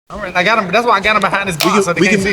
All right, I got him. That's why I got him behind this bar.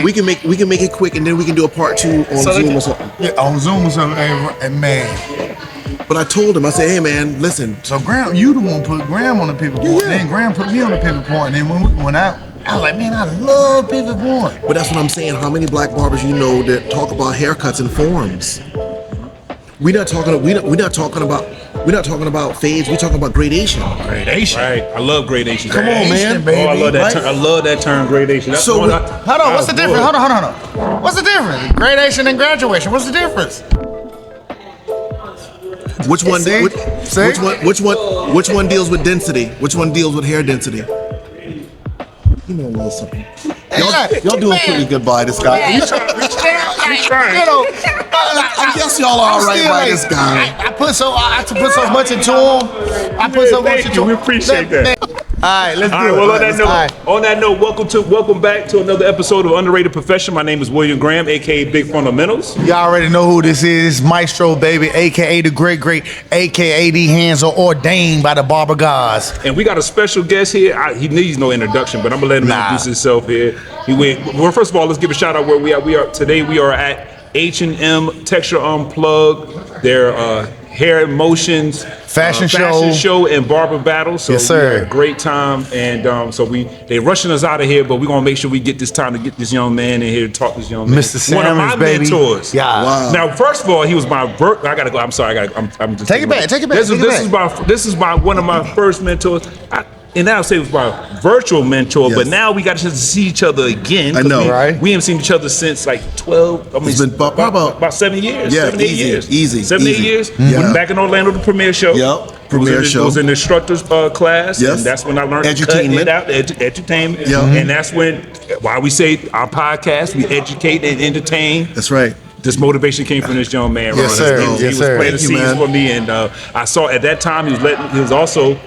We can make it quick, and then we can do a part 2 on Zoom or something. Yeah, on Zoom or something. Hey, man. But I told him, I said, hey man, listen. So Graham, you the one put Graham on the pivot point. Then Graham put me on the pivot point. And then when I was like, man, I love pivot point. But that's what I'm saying. How many black barbers you know that talk about haircuts and forms? We're not talking about fades. We're talking about gradation. Gradation. Right. I love gradation. Come on, man. Baby. Oh, I love that term. I love that term, gradation. That's hold on. What's the difference? Hold on. What's the difference? Gradation and graduation. What's the difference? Which one deals with density? Which one deals with hair density? You know a little something. Y'all doing pretty good by this guy. You know, I guess y'all are alright by this guy. I put so much into him. I put so much into him. We appreciate that. All right, let's do it. Well, on that note, welcome back to another episode of Underrated Profession. My name is William Graham, aka Big Fundamentals. Y'all already know who this is, Maestro, baby, aka the great, aka the hands are ordained by the Barber gods. And we got a special guest here. He needs no introduction, but I'm gonna let him introduce himself here. Well, first of all, let's give a shout out where we are. Today we are at H&M Texture Unplugged. Their hair emotions fashion show and barber battle. So yes, sir. We had a great time, and so they rushing us out of here, but we're gonna make sure we get this time to get this young man in here to talk to this young man. Mr. Sammons, one of my baby. mentors. Yeah. Wow. Now, first of all, he was my I gotta go. I'm sorry. I'm just Take it back. This is one of my first mentors. And now I say it was my virtual mentor, Yes. but now we got a chance to see each other again. I know, right? We haven't seen each other since like 12. I mean, It's been about 7 years. Yeah, 7, 8 easy, years. easy, 7, 8 easy. years. Yeah. Back in Orlando, the premiere show. Yep, premiere show. Was in the instructor's class. Yes. And that's when I learned Edutainment. to cut it out, edutainment. Yeah. And that's when, why we say our podcast, we educate and entertain. That's right. This motivation came from this young man. Yes, Ron. sir. He Yes, was sir. playing the Thank you, scenes man. for me, and I saw at that time he was also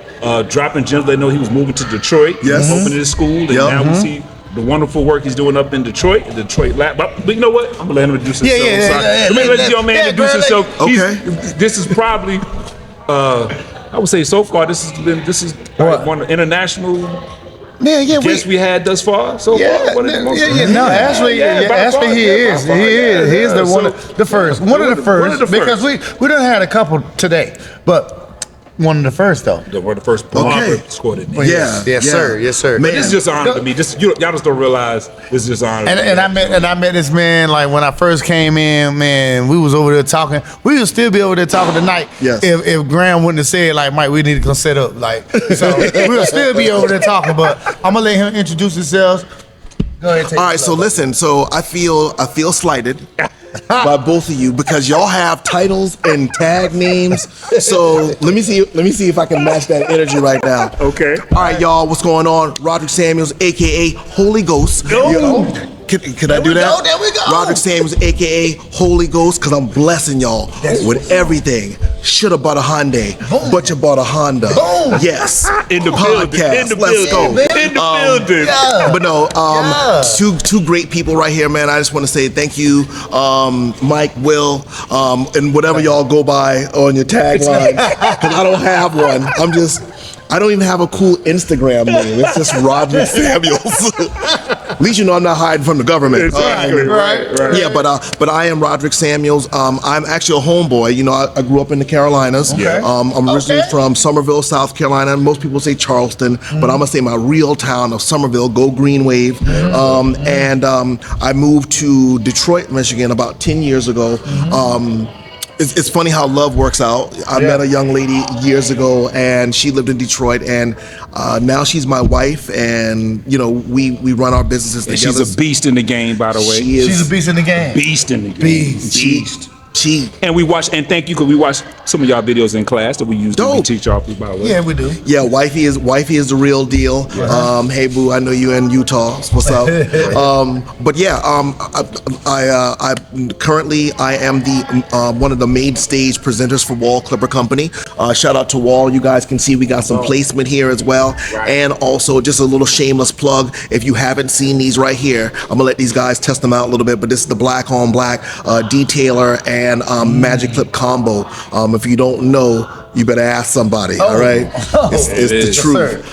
dropping gems. They know he was moving to Detroit. Yes. Opening his school, and Yep. now we see the wonderful work he's doing up in Detroit, the Detroit lab. But you know what? I'm gonna let him introduce himself. Let me let this young man introduce himself. Okay. This is probably, I would say so far, this is one of the international guests we had thus far. So far, one of the most. No, actually, he is. He is the one of the first. One of the first because we done had a couple today, but one of the first though. One of the first Barber scored it. Yes, sir. Man, this is just an honor to me. Y'all just don't realize this is just an honor. And I met this man like when I first came in. Man, we was over there talking. We would still be over there talking tonight. Yes. If Graham wouldn't have said like, Mike, we need to come set up. Like, so we'll still be over there talking. But I'm gonna let him introduce himself. Go ahead. All right. So listen. So I feel slighted by both of you because y'all have titles and tag names. So let me see if I can match that energy right now. Okay. All right, y'all. What's going on? Roderick Samuels, aka Holy Ghost. Can I do that? There we go. Roderick Samuels, aka Holy Ghost, because I'm blessing y'all with everything. Should have bought a Hyundai, but you bought a Honda. Yes. In the Podcast. building. In the Let's go. building. In the building. But no, two great people right here, man. I just want to say thank you, Mike, Will, and whatever y'all go by on your tagline. Because I don't have one. I don't even have a cool Instagram name. It's just Roderick Samuels. At least you know I'm not hiding from the government. Exactly. Right. Yeah, but I am Roderick Samuels. I'm actually a homeboy. You know, I grew up in the Carolinas. Okay. I'm originally from Somerville, South Carolina. Most people say Charleston, but I'm gonna say my real town of Somerville. Go Green Wave. And I moved to Detroit, Michigan, about 10 years ago. It's funny how love works out. I met a young lady years ago, and she lived in Detroit, and now she's my wife, and you know we run our businesses And together. she's a beast in the game, by the way. She's a beast in the game. Beast in the game. Beast. And we watch, and thank you, because we watch some of y'all videos in class that we use to teach y'all people, by the way. Yeah, we do. Yeah, wifey is the real deal. Hey boo, I know you in Utah. What's up? But yeah, I currently am the one of the main stage presenters for Wall Clipper Company. Shout out to Wall. You guys can see we got some placement here as well. And also just a little shameless plug. If you haven't seen these right here, I'm gonna let these guys test them out a little bit. But this is the black on black detailer and Magic Clip combo. If you don't know, you better ask somebody. All right, it's the truth.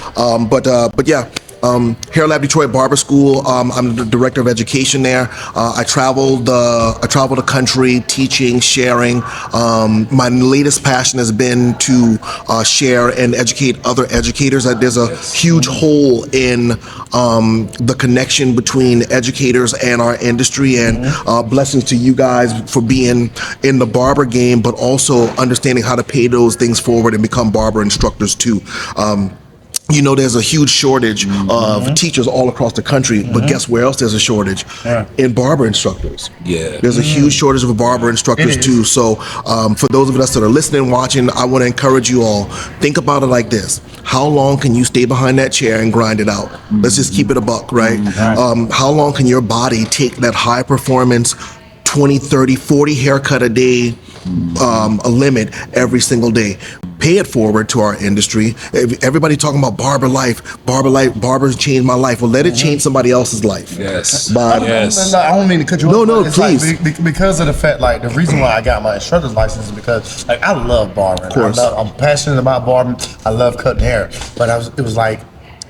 But yeah, Hair Lab Detroit Barber School. I'm the director of education there. I travel the country teaching, sharing. My latest passion has been to share and educate other educators. There's a huge hole in the connection between educators and our industry, and blessings to you guys for being in the barber game, but also understanding how to pay those things forward and become barber instructors too. There's a huge shortage of teachers all across the country, but guess where else there's a shortage? In barber instructors. Yeah. There's a huge shortage of barber instructors too. So for those of us that are listening, watching, I want to encourage you all, think about it like this. How long can you stay behind that chair and grind it out? Let's just keep it a buck, right? How long can your body take that high performance 20, 30, 40 haircut a day a limit every single day? Pay it forward to our industry. Everybody talking about barbers changed my life. Well, let it change somebody else's life. Yes. I don't mean to cut you off. No, It's please. Like, because of the fact, like, the reason why I got my instructor's license is because, like, I love barbering. Of course. I'm passionate about barbering. I love cutting hair. But it was like,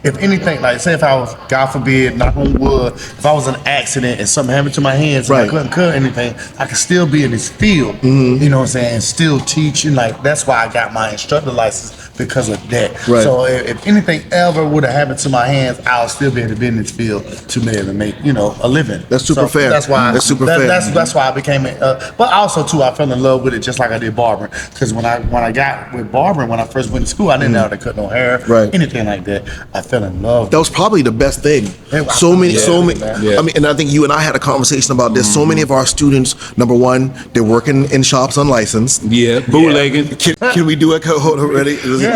if anything, like, say if I was, God forbid, knock on wood, if I was in an accident and something happened to my hands and I couldn't cut anything, I could still be in this field, you know what I'm saying, and still teach. And like, that's why I got my instructor license, because of that. Right. So if anything ever would have happened to my hands, I'll still be able to be in this field to be able to make, a living. That's super fair. That's why. That's super fair. That's why I became but also too, I fell in love with it just like I did barbering. Because when I got with barbering, when I first went to school, I didn't know how to cut no hair, anything like that. I fell in love. That was probably the best thing. So many. Yeah. I mean, and I think you and I had a conversation about this. So many of our students, number one, they're working in shops unlicensed. Yeah, bootlegging. Can we do it? Hold on, ready? Yeah.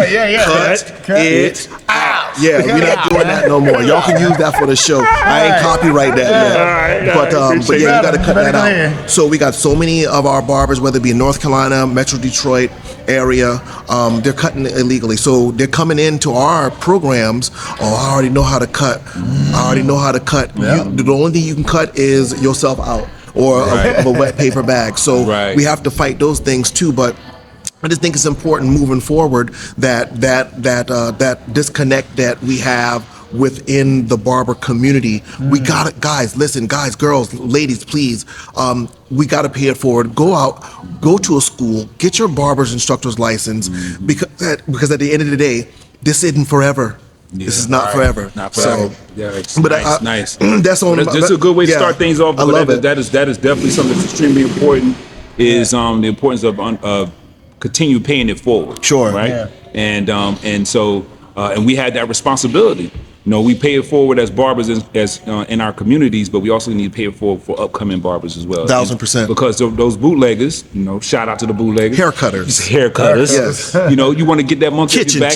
Cut it out. Yeah, we're not doing that no more. Y'all can use that for the show. I ain't copyright that yet. But yeah, you got to cut that out. So we got so many of our barbers, whether it be in North Carolina, Metro Detroit area, they're cutting illegally. So they're coming into our programs. Oh, I already know how to cut. I already know how to cut. The only thing you can cut is yourself out, or of a wet paper bag. So we have to fight those things too. But I just think it's important moving forward that disconnect that we have within the barber community. We got it, guys. Listen, guys, girls, ladies, please. We got to pay it forward. Go to a school, get your barber's instructor's license, because at the end of the day, this isn't forever. This is not forever. Not forever. So, but nice. That's on. That's a good way to start things off. I love it. That is definitely something that's extremely important. Is the importance of continue paying it forward. Sure. Right. Yeah. And so we had that responsibility. We pay it forward as barbers as in our communities, but we also need to pay it forward for upcoming barbers as well. 1000%. Because those bootleggers, shout out to the bootleggers. Haircutters. Yes. You want to get that monkey off your back.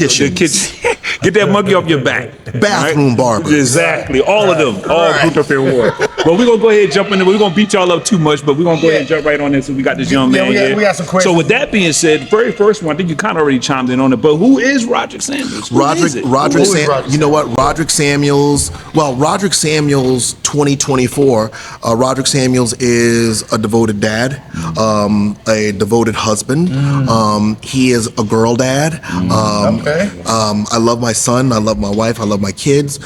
Get that monkey off your back. Bathroom barbers. Exactly. All of them. All grouped up in one. Well, we're going to go ahead and jump in there. We're going to beat y'all up too much, but we're going to go ahead and jump right on in. So we got this young man here. We got some questions. So with that being said, the very first one, I think you kind of already chimed in on it, but who is Roderick Samuels? Roderick Samuels. You know what? Roderick Samuels 2024, Roderick Samuels is a devoted dad, a devoted husband. He is a girl dad. I love my son. I love my wife. I love my kids.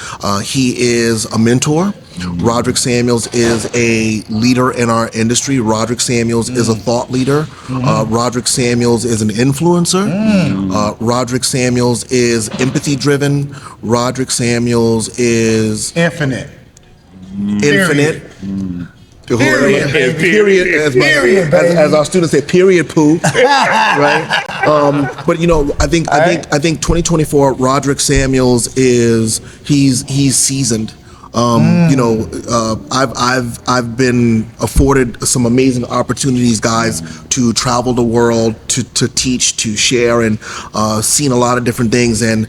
He is a mentor. Roderick Samuels is a leader in our industry. Roderick Samuels is a thought leader. Roderick Samuels is an influencer. Roderick Samuels is empathy driven. Roderick Samuels is infinite. Period. As our students say, period poo. Right? But I think 2024 Roderick Samuels he's seasoned. I've been afforded some amazing opportunities, guys, to travel the world, to teach, to share, and seen a lot of different things. And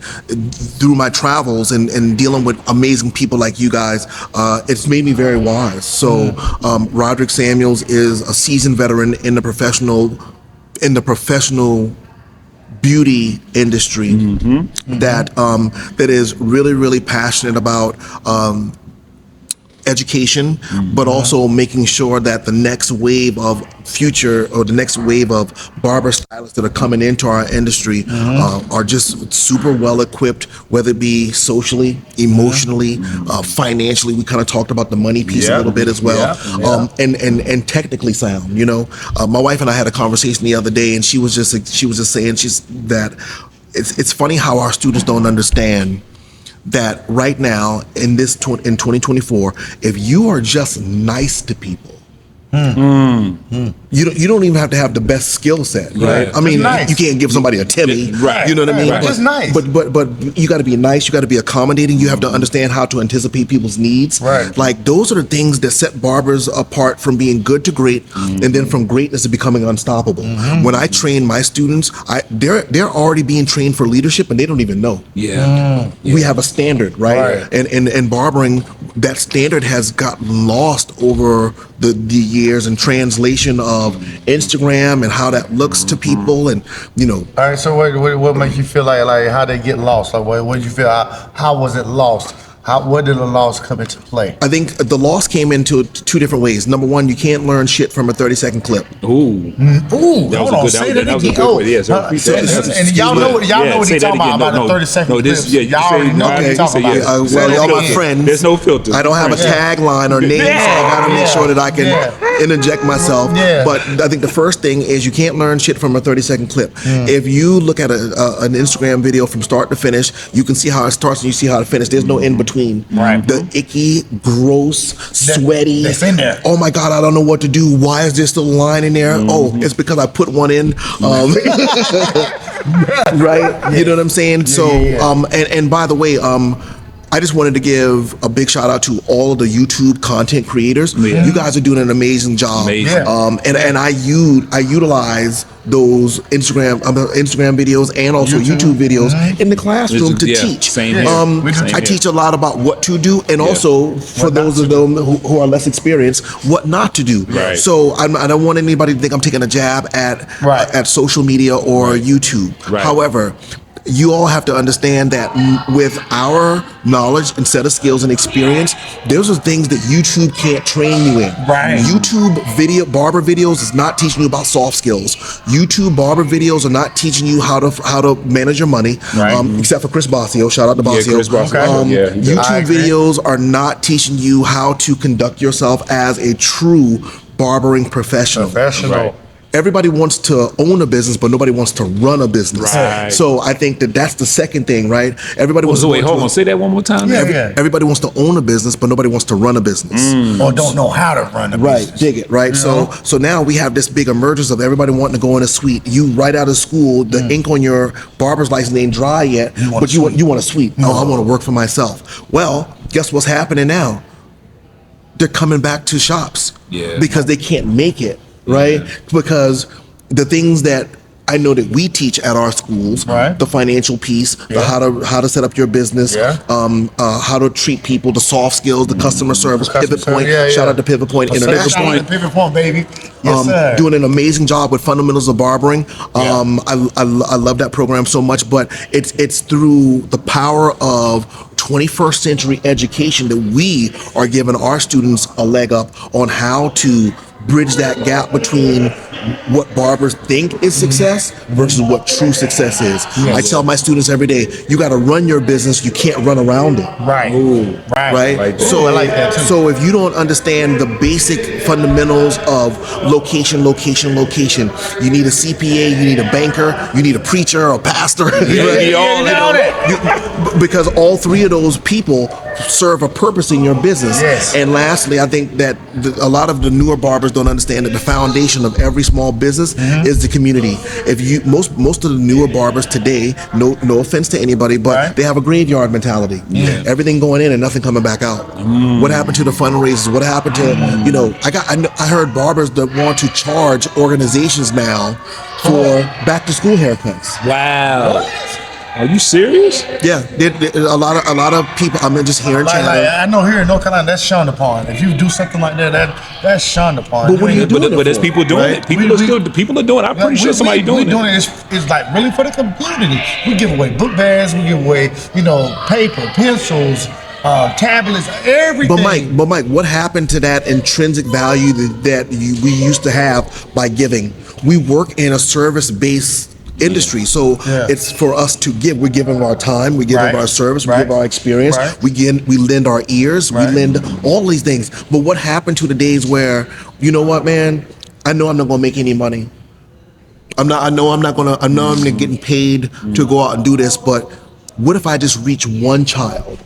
through my travels and dealing with amazing people like you guys, it's made me very wise. So Roderick Samuels is a seasoned veteran in the professional beauty industry that is really, really passionate about education, but also making sure that the next wave of future or the next wave of barber stylists that are coming into our industry are just super well equipped, whether it be socially, emotionally, financially. We kind of talked about the money piece a little bit as well, and technically sound. You know, my wife and I had a conversation the other day, and she was just saying that it's funny how our students don't understand that right now in 2024, if you are just nice to people, you don't even have to have the best skill set, right? I mean, nice. you can't give somebody a Timmy, Right. you know what I mean? Right. Just nice. But you got to be nice. You got to be accommodating. You have to understand how to anticipate people's needs. Right. Like those are the things that set barbers apart from being good to great, and then from greatness to becoming unstoppable. When I train my students, they're already being trained for leadership, and they don't even know. We have a standard, right? And in barbering, that standard has got lost over the years in translation of Instagram and how that looks to people, and you know. All right. So what makes you feel like how they get lost? Like what did you feel? How was it lost? What did the loss come into play? I think the loss came into two different ways. Number one, you can't learn shit from a 30-second clip. Ooh, That was a good way. Yeah, so and y'all know what he's talking about a 30-second clip. Y'all already know what he's talking about. Well, y'all my friends. There's no filter. I don't have a tagline or name, so I gotta make sure that I can interject myself. But I think the first thing is you can't learn shit from a 30-second clip. If you look at an Instagram video from start to finish, you can see how it starts and you see how it finishes. There's no in between. The icky, gross, sweaty. That's in there. Oh my God, I don't know what to do. Why is there still a line in there? Oh, it's because I put one in. Right? You know what I'm saying? So, and by the way, I just wanted to give a big shout out to all of the YouTube content creators. You guys are doing an amazing job. And I utilize those Instagram videos and also YouTube videos in the classroom to teach. I teach a lot about what to do, and also for those of them who are less experienced, what not to do. So I don't want anybody to think I'm taking a jab at social media or YouTube. However, you all have to understand that with our knowledge and set of skills and experience, there's some things that YouTube can't train you in. YouTube barber videos is not teaching you about soft skills. YouTube barber videos are not teaching you how to manage your money, except for Chris Basio. Shout out to Basio. YouTube videos are not teaching you how to conduct yourself as a true barbering professional. Everybody wants to own a business, but nobody wants to run a business. So I think that's the second thing, right? Everybody wants. Wait, hold on. Say that one more time. Everybody wants to own a business, but nobody wants to run a business, or don't know how to run a business. Right, dig it, right? So now we have this big emergence of everybody wanting to go in a suite. You right out of school, the ink on your barber's license ain't dry yet, but you want a suite. Oh, I want to work for myself. Well, guess what's happening now? They're coming back to shops because they can't make it. Right? Because the things that I know that we teach at our schools, the financial piece, the how to set up your business, how to treat people, the soft skills, the customer service, Pivot Point. Shout out to Pivot Point International. Shout out to Pivot Point, baby. Yes, sir. Doing an amazing job with fundamentals of barbering. I love that program so much, but it's through the power of 21st century education that we are giving our students a leg up on how to bridge that gap between what barbers think is success versus what true success is. I tell my students every day, you got to run your business, you can't run around it. Right. So I like that too. So if you don't understand the basic fundamentals of location, you need a CPA, you need a banker, you need a preacher, a pastor. Because all three of those people serve a purpose in your business. And lastly, I think that a lot of the newer barbers don't understand that the foundation of every small business is the community. If you most of the newer barbers today, no offense to anybody, but they have a graveyard mentality. Everything going in and nothing coming back out. What happened to the fundraisers? What happened to I heard barbers that want to charge organizations now for back to school haircuts. Wow. Are you serious? Yeah, a lot of people. I'm just hearing chatter. I know here in North Carolina, that's shunned upon. If you do something like that's shunned upon. But what are you doing? But there's people doing it. People are doing it. I'm pretty sure somebody doing it. It's like really for the community. We give away book bags. We give away, paper, pencils, tablets, everything. But Mike, what happened to that intrinsic value that we used to have by giving? We work in a service-based industry, so it's for us to give. We give them our time, we give them our service, we give our experience, we lend our ears, we lend all these things. But what happened to the days where, you know what, man? I know I'm not gonna make any money. I'm not getting paid to go out and do this, but what if I just reach one child?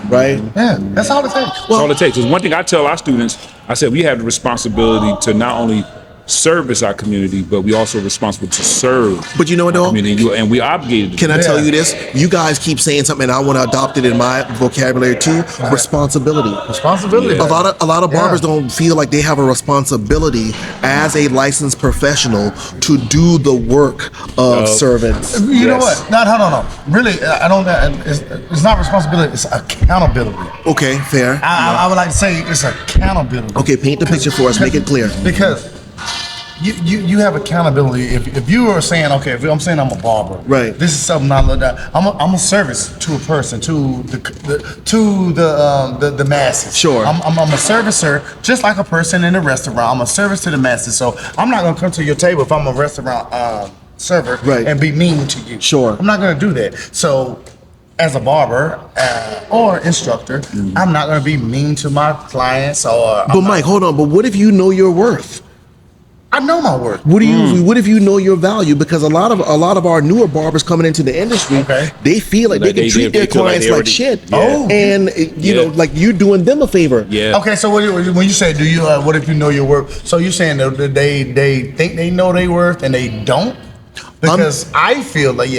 Right? Yeah, that's all it takes. That's all it takes. Because one thing I tell our students, I said we have the responsibility to not only service our community, but we also responsible to serve. But you know what, though? Community, and we obligated. Can I tell you this? You guys keep saying something, and I want to adopt it in my vocabulary too. Responsibility. Responsibility. A lot of barbers don't feel like they have a responsibility as a licensed professional to do the work of servants. You know what? No. Really, I don't. It's not responsibility. It's accountability. Okay, fair. I would like to say it's accountability. Okay, paint the picture for us. Make it clear. Because you have accountability. If you are saying, okay, if I'm saying I'm a barber, right? This is something I look at. I'm a service to a person, to the masses. Sure. I'm a servicer, just like a person in a restaurant. I'm a service to the masses. So I'm not gonna come to your table if I'm a restaurant server and be mean to you. Sure. I'm not gonna do that. So as a barber or instructor, I'm not gonna be mean to my clients or. But Mike, hold on. But what if you know your worth? I know my worth. What if you know your value? Because a lot of our newer barbers coming into the industry, they feel like they can treat their clients like shit. And you know, like you're doing them a favor. Yeah. Okay, so when you say, do you? What if you know your worth? So you're saying that they think they know their worth and they don't? Because I feel like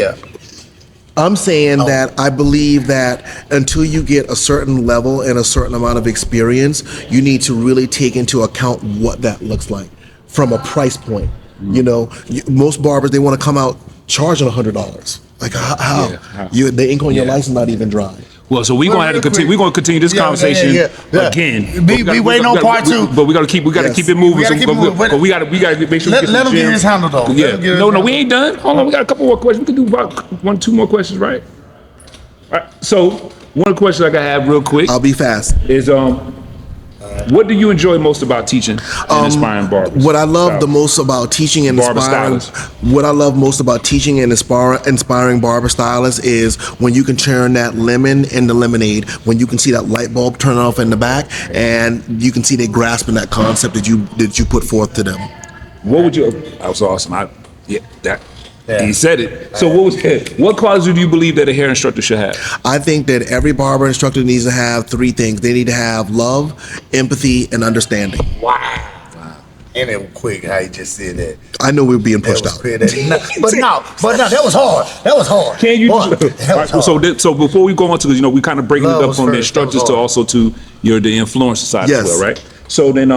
I'm saying that I believe that until you get a certain level and a certain amount of experience, you need to really take into account what that looks like from a price point. You know, most barbers, they want to come out charging $100. Like how? The ink on your license not even dry. Well, so we're gonna have to continue. We're gonna continue this conversation again. We waiting on part two, but we gotta keep it moving. But we gotta make sure. Let them get his handle though. Yeah. No, we ain't done. Hold on, we got a couple more questions. We can do about 2 more questions, right? All right. So one question I gotta have real quick. I'll be fast. Is what do you enjoy most about teaching and inspiring barbers? What I love the most about teaching and inspiring barber stylists is when you can turn that lemon into lemonade, when you can see that light bulb turn off in the back, and you can see they grasping that concept that you put forth to them. What would you? That was awesome. He said it. So what qualities do you believe that a hair instructor should have? I think that every barber instructor needs to have 3 things. They need to have love, empathy, and understanding. Wow. And it was quick how you just said that. I know we were being pushed out. But that was hard. Can you? So before we go on to, we kind of breaking it up from the instructors to also to the influencer side as well, right? So then,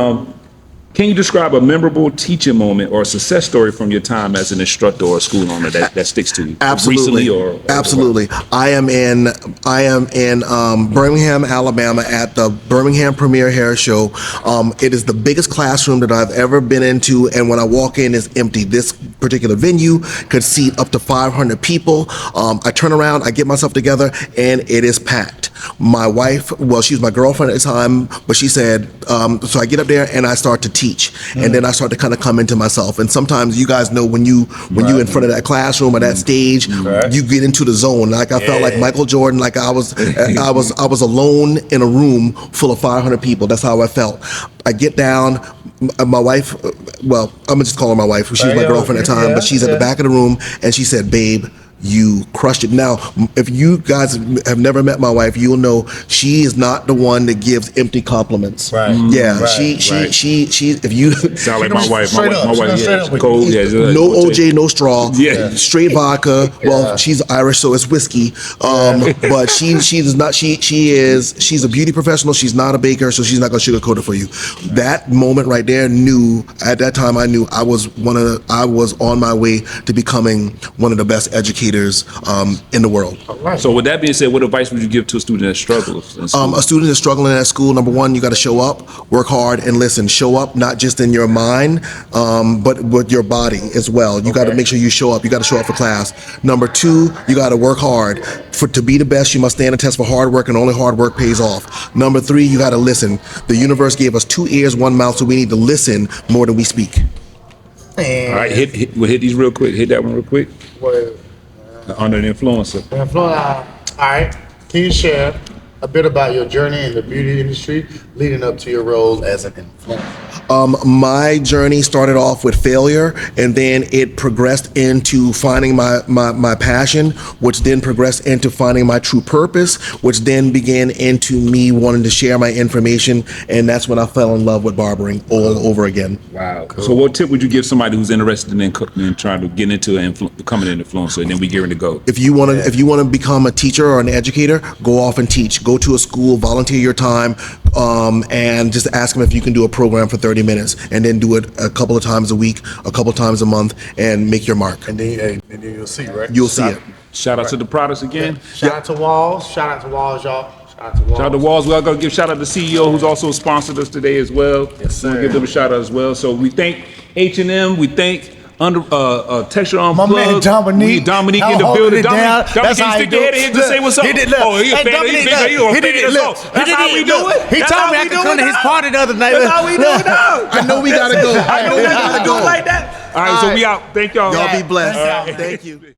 can you describe a memorable teaching moment or a success story from your time as an instructor or a school owner that sticks to you? Absolutely. Recently Absolutely. I am in Birmingham, Alabama at the Birmingham Premier Hair Show. It is the biggest classroom that I've ever been into, and when I walk in, it's empty. This particular venue could seat up to 500 people. I turn around, I get myself together, and it is packed. My wife, well, she was my girlfriend at the time, but she said, so I get up there and I start to teach. And then I start to kind of come into myself. And sometimes you guys know when you in front of that classroom or that stage, you get into the zone. Like I felt like Michael Jordan, like I was alone in a room full of 500 people. That's how I felt. I get down. My wife, well, I'm gonna just call her my wife. She was my girlfriend at the time, but she's at the back of the room, and she said, "Babe, you crushed it." Now, if you guys have never met my wife, you'll know she is not the one that gives empty compliments. Right. Yeah. She. If you sound like my wife. My wife. Yeah, cold. Yeah. No OJ, no straw. Yeah. Straight vodka. Well, she's Irish, so it's whiskey. But she's not. She's a beauty professional. She's not a baker, so she's not gonna sugarcoat it for you. That moment right there, at that time I knew I was on my way to becoming one of the best educators educators in the world. So with that being said, what advice would you give to a student that struggles in school? A student that's struggling at school, number one, you got to show up, work hard, and listen. Show up not just in your mind, but with your body as well. You got to make sure you show up. You got to show up for class. Number two, you got to work hard. To be the best, you must stand a test for hard work, and only hard work pays off. Number three, you got to listen. The universe gave us 2 ears, 1 mouth, so we need to listen more than we speak. All right, we'll hit these real quick. Hit that one real quick. Under the influencer. All right. Can you share a bit about your journey in the beauty industry leading up to your role as an influencer? My journey started off with failure, and then it progressed into finding my passion, which then progressed into finding my true purpose, which then began into me wanting to share my information, and that's when I fell in love with barbering all over again. Wow. Cool. So what tip would you give somebody who's interested in trying to get into becoming an influencer, and then we get ready to go? If you want to become a teacher or an educator, go off and teach. Go to a school, volunteer your time, and just ask them if you can do a program for 30 minutes, and then do it a couple of times a week, a couple of times a month, and make your mark. And then you'll see, right? You'll see it. Shout out to the products again. Shout out to Walls. Shout out to Walls, y'all. Shout out to Walls. We're going to give shout out to the CEO who's also sponsored us today as well. Yes, sir. We're going to give them a shout out as well. So we thank H&M. We thank Texture My Unplugged. man Dominique. Dominique in the building. Dominique, stick your head in to say what's up. Oh, he a fan. He did it. That's how we do it. He told me I could come to his party the other night. That's how we do it now. I know we gotta go. I know we gotta go like that. All right, so we out. Thank y'all. Y'all be blessed. Thank you.